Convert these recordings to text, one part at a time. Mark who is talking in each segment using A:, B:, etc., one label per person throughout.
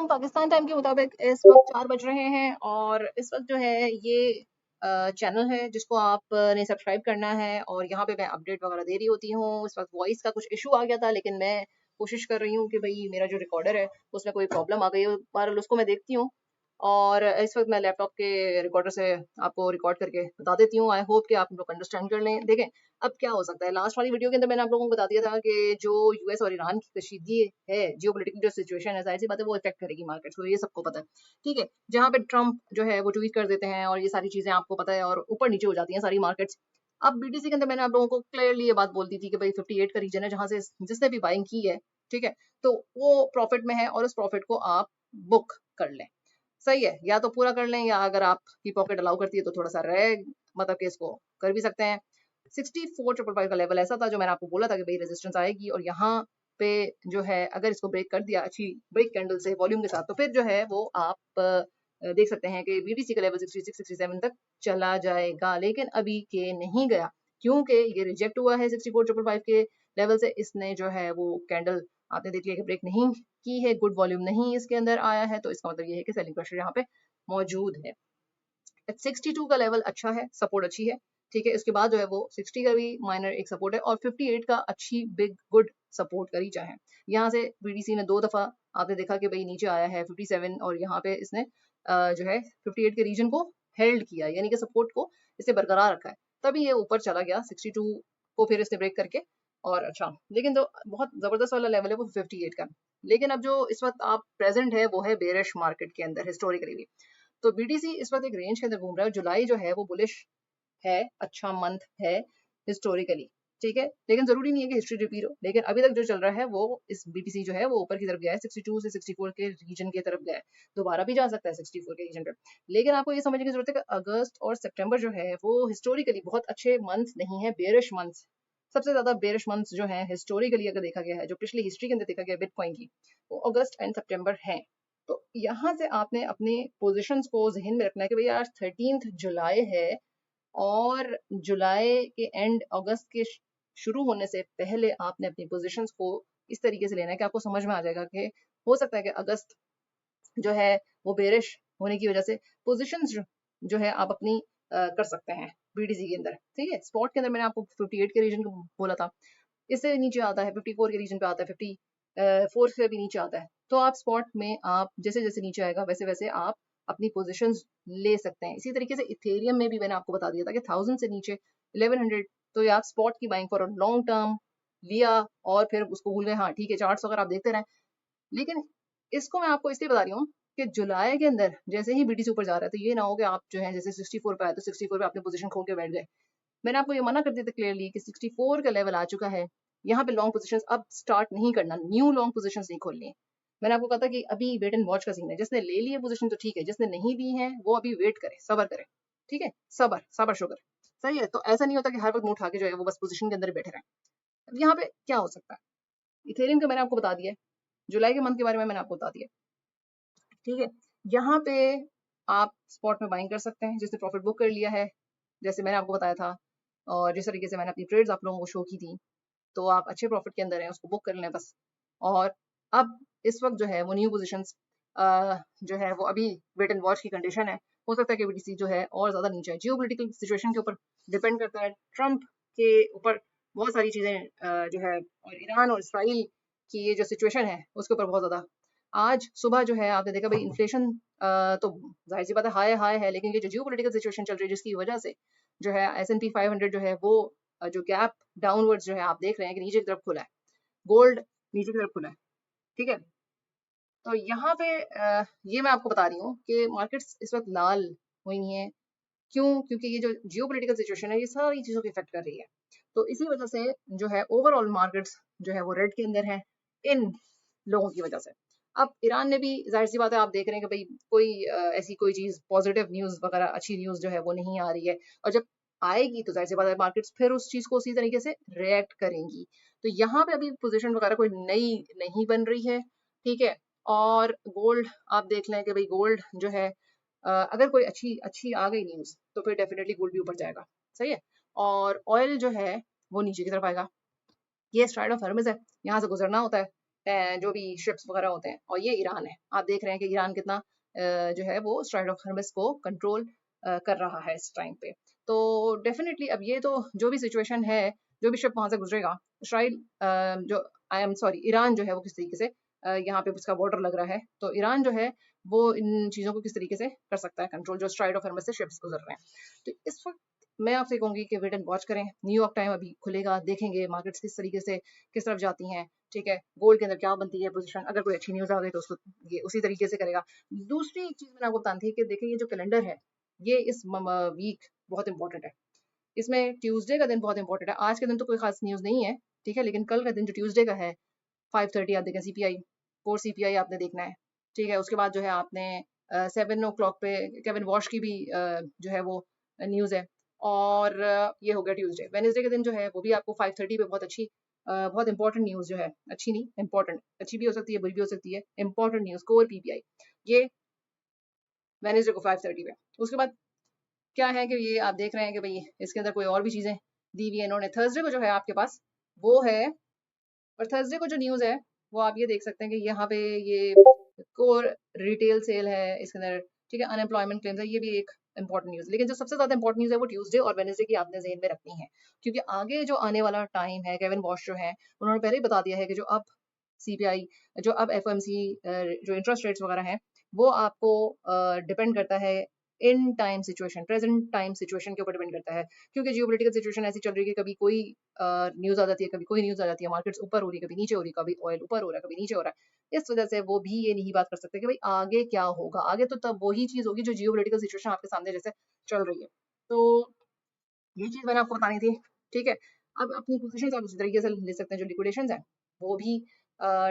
A: Pakistan time के मुताबिक इस वक्त 4 बज रहे हैं और इस वक्त जो है ये चैनल है जिसको आपने सब्सक्राइब करना है और यहाँ पे मैं अपडेट वगैरह दे रही होती हूँ। इस वक्त वॉइस का कुछ इशू आ गया था, लेकिन मैं कोशिश कर रही हूँ कि भाई मेरा जो रिकॉर्डर है उसमें कोई प्रॉब्लम आ गई है, बहरहाल उसको मैं देखती हूँ। और इस वक्त मैं लैपटॉप के रिकॉर्डर से आपको रिकॉर्ड करके बता देती हूँ। आई होप कि आप लोग अंडरस्टैंड कर लें। देखें अब क्या हो सकता है, लास्ट वाली वीडियो के अंदर मैंने आप लोगों को बता दिया था कि जो यूएस और ईरान की कशीदगी है, जियोपॉलिटिकल जो सिचुएशन है, जाहिर सी बात है वो इफेक्ट करेगी मार्केट्स को, ये सबको पता है। ठीक है, जहां पे ट्रम्प जो है वो ट्वीट कर देते हैं और ये सारी चीजें आपको पता है और ऊपर नीचे हो जाती हैं सारी मार्केट्स। अब बीटीसी के अंदर मैंने आप लोगों को क्लियरली ये बात बोल दी थी कि भाई 58 का रीजन है जहां से जिसने भी बाइंग की है, ठीक है, तो वो प्रॉफिट में है और उस प्रॉफिट को आप बुक कर लें। सही है, या तो पूरा कर लें या अगर आपकी पॉकेट अलाउ करती है तो थोड़ा सा रह, मतलब कि इसको कर भी सकते हैं। 64,555 का लेवल ऐसा था जो मैंने आपको बोला था कि भाई रेजिस्टेंस आएगी और यहाँ पे जो है अगर इसको ब्रेक कर दिया अच्छी ब्रेक कैंडल से वॉल्यूम के साथ, तो फिर जो है वो आप देख सकते हैं कि बीटीसी का लेवल 66 67 तक चला जाएगा, लेकिन अभी के नहीं गया क्योंकि ये रिजेक्ट हुआ है 64,555 के लेवल से। इसने जो है वो कैंडल आपने देख लिया कि ब्रेक नहीं की है, गुड वॉल्यूम नहीं इसके अंदर आया है, तो इसका मतलब ये है कि सेलिंग प्रेशर यहाँ पे मौजूद है। 62 का लेवल अच्छा है, सपोर्ट अच्छी है, ठीक है। इसके बाद जो है वो 60 का भी माइनर एक सपोर्ट है और 58 का अच्छी बिग गुड सपोर्ट करी चाहे। यहाँ से बीडीसी ने 2 दफा आपने देखा कि भाई नीचे आया है 57 और यहाँ पे इसने जो है 58 के रीजन को हेल्ड किया, यानी कि सपोर्ट को इसने बरकरार रखा है, तभी ये ऊपर चला गया 62 को फिर इसने ब्रेक करके। और अच्छा, लेकिन जो बहुत जबरदस्त वाला लेवल है वो 58 का। लेकिन अब जो इस वक्त आप प्रेजेंट है वो है बेरिश मार्केट के अंदर हिस्टोरिकली भी। तो बीटीसी इस वक्त एक रेंज के अंदर घूम रहा है। जुलाई जो है वो बुलिश है, अच्छा मंथ है हिस्टोरिकली, ठीक है, लेकिन जरूरी नहीं है कि हिस्ट्री रिपीट हो। लेकिन अभी तक जो चल रहा है वो इस बीटीसी जो है वो ऊपर की तरफ गया है, 62 से 64 के रीजन की तरफ गया है, दोबारा भी जा सकता है 64 के रीजन पर। लेकिन आपको ये समझने की जरूरत है कि अगस्त और सितंबर जो है वो हिस्टोरिकली बहुत अच्छे मंथ नहीं है, बेरिश मंथ। सबसे ज्यादा बेरिश मंथ जो है हिस्टोरिकली अगर देखा गया है, जो पिछली हिस्ट्री के अंदर देखा गया है बिटकॉइन की, वो अगस्त एंड सितंबर है। तो यहाँ से आपने अपने पोजीशंस को जहन में रखना है कि भैया आज 13 जुलाई है और जुलाई के एंड अगस्त के शुरू होने से पहले आपने अपनी पोजीशंस को इस तरीके से लेना है कि आपको समझ में आ जाएगा कि हो सकता है कि अगस्त जो है वो बेरिश होने की वजह से पोजीशंस जो है आप अपनी कर सकते हैं बीटीसी के अंदर, ठीक है। स्पॉट के अंदर मैंने आपको 58 के रीजन को बोला था, इससे नीचे आता है 54 के रीजन पे आता है, 54 से भी नीचे आता है। तो आप स्पॉट में आप जैसे जैसे नीचे आएगा वैसे वैसे आप अपनी पोजीशंस ले सकते हैं। इसी तरीके से इथेरियम में भी मैंने आपको बता दिया था कि 1000 से नीचे 1100, तो ये आप स्पॉट की बाइंग फॉर लॉन्ग टर्म लिया और फिर उसको भूल गए। हाँ ठीक है, चार्ट्स अगर आप देखते रहें, लेकिन इसको मैं आपको इसलिए बता रही हूँ कि जुलाई के अंदर जैसे ही बीटीसी ऊपर जा रहा है तो ये ना हो कि आप जो है जैसे 64 पे आए तो 64 पे आपने पोजीशन खोल के बैठ गए। मैंने आपको ये मना कर दिया था क्लियरली कि 64 का लेवल आ चुका है, यहाँ पे लॉन्ग पोजीशंस अब स्टार्ट नहीं करना, न्यू लॉन्ग पोजीशंस नहीं खोलनी है। मैंने आपको कहा था कि अभी वेट एंड वॉच का सीन है, जिसने ले लिए पोजीशन तो ठीक है, जिसने नहीं ली है वो अभी वेट करे, सबर करे, ठीक है, सबर सबर शुगर। सही है, तो ऐसा नहीं होता कि हर वक्त मुंह उठा के जो है वो बस पोजीशन के अंदर बैठे रहे। अब यहाँ पे क्या हो सकता है, इथेरियम का मैंने आपको बता दिया, जुलाई के मंथ के बारे में मैंने आपको बता दिया, ठीक है। यहाँ पे आप स्पॉट में बाइंग कर सकते हैं जिसने प्रॉफिट बुक कर लिया है, जैसे मैंने आपको बताया था और जिस तरीके से मैंने अपनी ट्रेड्स आप लोगों को शो की थी, तो आप अच्छे प्रॉफिट के अंदर हैं, उसको बुक कर लें बस। और अब इस वक्त जो है वो न्यू पोजीशंस जो है वो अभी वेट एंड वॉच की कंडीशन है। हो सकता है कि बीटीसी जो है और ज्यादा नीचे है, जियोपॉलिटिकल सिचुएशन के ऊपर डिपेंड करता है, ट्रम्प के ऊपर बहुत सारी चीजें जो है, और ईरान और इसराइल की ये जो सिचुएशन है उसके ऊपर बहुत ज्यादा। आज सुबह जो है आपने देखा भाई इन्फ्लेशन तो जाहिर सी बात है हाई हाई है, लेकिन ये जो जियोपॉलिटिकल सिचुएशन चल रही है जिसकी वजह से जो है S&P 500 जो है वो जो गैप डाउनवर्ड्स जो है आप देख रहे हैं कि नीचे की तरफ खुला है, गोल्ड नीचे की तरफ खुला है, ठीक है। तो यहाँ पे ये मैं आपको बता रही हूँ कि मार्केट्स इस वक्त लाल हुई हैं, क्यों? क्योंकि ये जो जियोपॉलिटिकल सिचुएशन है ये सारी चीजों की इफेक्ट कर रही है, तो इसी वजह से जो है ओवरऑल मार्केट्स जो है वो रेड के अंदर है इन लोगों की वजह से। अब ईरान ने भी जाहिर सी बात है आप देख रहे हैं कि भाई कोई ऐसी कोई चीज पॉजिटिव न्यूज वगैरह अच्छी न्यूज जो है वो नहीं आ रही है, और जब आएगी तो जाहिर सी बात है मार्केट्स फिर उस चीज को उसी तरीके से रिएक्ट करेंगी। तो यहाँ पे अभी पोजीशन वगैरह कोई नई नहीं बन रही है, ठीक है। और गोल्ड आप देख लें कि भाई गोल्ड जो है अगर कोई अच्छी अच्छी आ गई न्यूज तो फिर डेफिनेटली गोल्ड भी ऊपर जाएगा, सही है। और ऑयल जो है वो नीचे की तरफ आएगा, ये स्ट्राइड ऑफ हर्मिस है, यहाँ से गुजरना होता है, जो भी शिप्स वगैरह होते हैं, और ये ईरान है। आप देख रहे हैं कि ईरान कितना जो है वो स्ट्राइट ऑफ हॉर्मुज को कंट्रोल कर रहा है इस टाइम पे। तो डेफिनेटली अब ये तो जो भी सिचुएशन है, जो भी शिप वहां से गुजरेगा, इसराइल जो आई एम सॉरी ईरान जो है वो किस तरीके से यहाँ पे उसका बॉर्डर लग रहा है, तो ईरान जो है वो इन चीज़ों को किस तरीके से कर सकता है कंट्रोल, जो स्ट्राइट ऑफ हॉर्मुज से शिप्स गुजर रहे हैं। तो इस वक्त मैं आपसे कहूंगी कि वेट एंड वॉच करें। न्यूयॉर्क टाइम अभी खुलेगा, देखेंगे मार्केट्स किस तरीके से किस तरफ जाती हैं। ठीक है, गोल्ड के अंदर क्या बनती है पोजीशन, अगर कोई अच्छी न्यूज़ आ गई तो उसको ये उसी तरीके से करेगा। दूसरी एक चीज़ मैंने आपको बतानी थी कि देखिए ये जो कैलेंडर है, ये इस वीक बहुत इंपॉर्टेंट है। इसमें ट्यूसडे का दिन बहुत इंपॉर्टेंट है। आज के दिन तो कोई खास न्यूज़ नहीं है, ठीक है, लेकिन कल का दिन जो ट्यूसडे का है 5:30 आप देखें सीपीआई, कोर सीपीआई आपने देखना है। ठीक है, उसके बाद जो है आपने 7 o'clock पे केविन वॉश की भी जो है वो न्यूज़ है। और ये हो गया ट्यूसडे। वेडनेसडे के दिन जो है वो भी आपको 5:30 पे बहुत अच्छी बहुत इंपॉर्टेंट न्यूज़ जो है, अच्छी नहीं इंपॉर्टेंट, अच्छी भी हो सकती है बुरी भी हो सकती है, इंपॉर्टेंट न्यूज़ कोर पीपीआई, ये वेडनेसडे को 5:30 पे। उसके बाद क्या है कि ये आप देख रहे हैं कि भाई इसके अंदर कोई और भी चीज़ें दी हुई है इन्होंने। थर्सडे को जो है आपके पास वो है, और थर्सडे को जो न्यूज़ है वो आप ये देख सकते हैं कि यहाँ पे ये कोर रिटेल सेल है इसके अंदर। ठीक है, अनएम्प्लॉयमेंट क्लेम्स है, ये भी एक इंपॉर्टेंट न्यूज़। लेकिन जो सबसे ज्यादा इंपॉर्टेंट न्यूज़ है वो ट्यूसडे और वेडनेसडे की आपने जेहन में रखनी है, क्योंकि आगे जो आने वाला टाइम है, केविन वॉश जो है उन्होंने पहले ही बता दिया है कि जो अब सीपीआई, जो अब एफओएमसी, जो इंटरेस्ट रेट्स वगैरह हैं वो आपको डिपेंड करता है in time situation, present time situation के ऊपर डिपेंड करता है। क्योंकि जियोपॉलिटिकल सिचुएशन ऐसी चल रही है कि कभी कोई न्यूज़ आ जाती है, कभी कोई न्यूज़ आ जाती है, मार्केट्स ऊपर हो रही है, कभी नीचे हो रही है, कभी ऑयल ऊपर हो रहा है, कभी नीचे हो रहा है। इस वजह से वो भी ये नहीं बात कर सकते कि भाई आगे क्या होगा। आगे तो तब वही चीज़ होगी जो जियोपॉलिटिकल सिचुएशन आपके सामने जैसे चल रही है। तो ये चीज़ मैंने आपको बतानी थी। ठीक है, अब अपनी पोजीशन आप उसी तरीके से ले सकते हैं। जो लिक्विडेशन है वो भी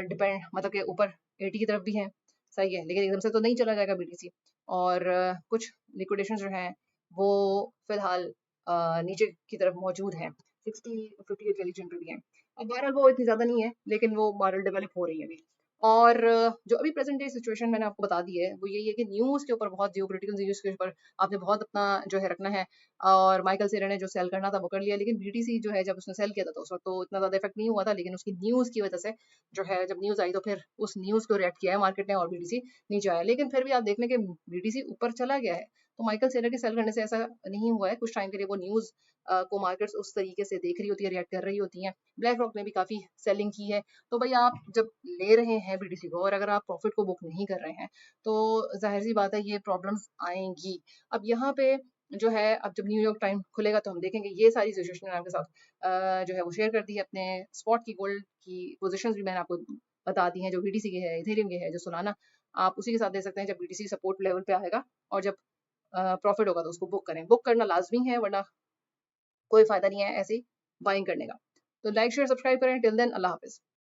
A: डिपेंड, मतलब कि ऊपर 80 की तरफ भी है, सही है, लेकिन एकदम से तो नहीं चला जाएगा बीटीसी। और कुछ लिक्विडेशन जो हैं वो फिलहाल नीचे की तरफ मौजूद हैं, 60-58 वाली चल रही है। अब बहरहाल वो इतनी ज़्यादा नहीं है, लेकिन वो बहरहाल डेवलप हो रही है अभी। और जो अभी प्रेजेंट डे सिचुएशन मैंने आपको बता दी है वो यही है कि न्यूज़ के ऊपर बहुत, जियोपॉलिटिकल न्यूज़ के ऊपर आपने बहुत अपना जो है रखना है। और माइकल सेरा ने जो सेल करना था वो कर लिया, लेकिन बीटीसी जो है जब उसने सेल किया था तो उस वक्त तो इतना ज्यादा इफेक्ट नहीं हुआ था, लेकिन उसकी न्यूज़ की वजह से जो है जब न्यूज़ आई तो फिर उस न्यूज़ को रिएक्ट किया है मार्केट ने और बीटीसी नीचे आया। लेकिन फिर भी आप देख लें कि बीटीसी ऊपर चला गया है, तो माइकल सेलर के सेल करने से ऐसा नहीं हुआ है। कुछ टाइम के लिए वो न्यूज़ को मार्केट्स उस तरीके से देख रही होती है, रिएक्ट कर रही होती हैं। ब्लैक रॉक ने भी काफी सेलिंग की है। तो भाई आप जब ले रहे हैं बीटीसी को और अगर आप प्रॉफिट को बुक नहीं कर रहे हैं तो जाहिर सी बात है ये प्रॉब्लम्स आएंगी। अब यहाँ पे जो है, अब जब न्यूयॉर्क टाइम खुलेगा तो हम देखेंगे। ये सारी सिचुएशन मैंने आपके साथ जो है वो शेयर कर दी है। अपने स्पॉट की गोल्ड की पोजीशंस भी मैंने आपको बता दी हैं, जो बीटीसी की है, इथेरियम की है, जो सोलाना, आप उसी के साथ दे सकते हैं। जब बीटीसी सपोर्ट लेवल पे आएगा और जब प्रॉफिट होगा तो उसको बुक करें। बुक करना लाजमी है, वरना कोई फायदा नहीं है ऐसे ही बाइंग करने का। तो लाइक शेयर सब्सक्राइब करें। टिल देन अल्लाह हाफिज।